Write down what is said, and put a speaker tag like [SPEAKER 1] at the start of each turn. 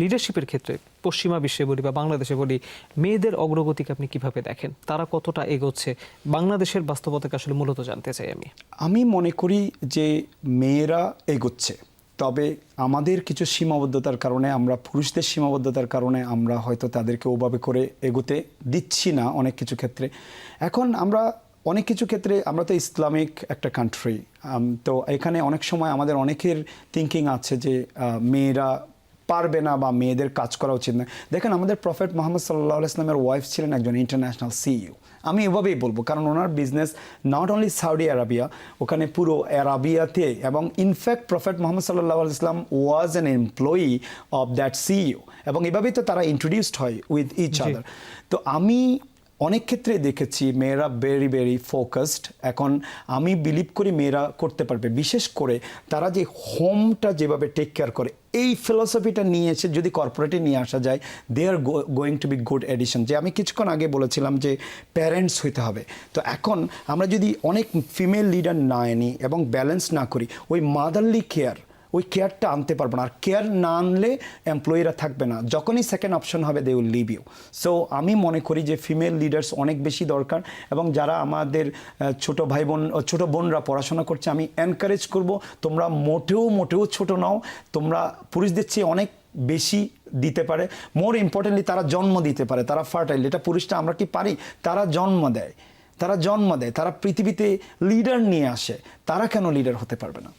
[SPEAKER 1] লিডারশিপের ক্ষেত্রে পশ্চিমা বিশ্বে বলি বা বাংলাদেশে বলি, মেয়েদের অগ্রগতিকে আপনি কিভাবে দেখেন? তারা কতটা এগোচ্ছে? বাংলাদেশের বাস্তবতাকে আসলে মূলত জানতে চাই আমি।
[SPEAKER 2] আমি মনে করি যে মেয়েরা এগোচ্ছে, তবে আমাদের কিছু সীমাবদ্ধতার কারণে, আমরা পুরুষদের সীমাবদ্ধতার কারণে আমরা হয়তো তাদেরকে ওভাবে করে এগোতে দিচ্ছি না অনেক কিছু ক্ষেত্রে। এখন আমরা অনেক কিছু ক্ষেত্রে, আমরা তো ইসলামিক একটা কান্ট্রি, তো এখানে অনেক সময় আমাদের অনেকের থিঙ্কিং আছে যে মেয়েরা পারবে না বা মেয়েদের কাজ করা উচিত না। দেখেন, আমাদের প্রফেট মোহাম্মদ সাল্লাল্লাহু আলাইহি ওয়াসাল্লামের ওয়াইফ ছিলেন একজন ইন্টারন্যাশনাল সিইও। আমি এভাবেই বলবো, কারণ ওনার business not only Saudi Arabia, ওখানে পুরো আরবিয়াতে, এবং ইনফ্যাক্ট প্রফেট মোহাম্মদ সাল্লাল্লাহু আলাইহি ওয়াসাল্লাম was an employee of that CEO, এবং এভাবেই তো তারা ইন্ট্রোডিউসড হয় উইথ ইচ আদার। তো আমি অনেক ক্ষেত্রে দেখেছি মেয়েরা ভেরি ভেরি ফোকাসড। এখন আমি বিলিভ করি মেয়েরা করতে পারবে, বিশেষ করে তারা যে হোমটা যেভাবে টেক কেয়ার করে, এই ফিলসফিটা নিয়ে এসে যদি কর্পোরেটে নিয়ে আসা যায়, they are going to be good addition. যে আমি কিছুক্ষণ আগে বলেছিলাম যে প্যারেন্টস হইতে হবে, তো এখন আমরা যদি অনেক ফিমেল লিডার না আনি এবং ব্যালেন্স না করি, ওই মাদারলি কেয়ার, ওই কেয়ারটা আনতে পারবো না। আর কেয়ার না আনলে এমপ্লয়িরা থাকবে না, যখনই সেকেন্ড অপশন হবে they will leave you. So আমি মনে করি যে ফিমেল লিডার্স অনেক বেশি দরকার, এবং যারা আমাদের ছোটো ভাই বোন, ছোটো বোনরা পড়াশোনা করছে, আমি এনকারেজ করব, তোমরা মোটেও ছোট নাও, তোমরা পুরুষদের চেয়ে অনেক বেশি দিতে পারে। মোর ইম্পর্টেন্টলি তারা জন্ম দিতে পারে, তারা ফার্টাইল। এটা পুরুষটা আমরা কি পারি? তারা জন্ম দেয়, তারা পৃথিবীতে লিডার নিয়ে আসে, তারা কেন লিডার হতে পারবে না?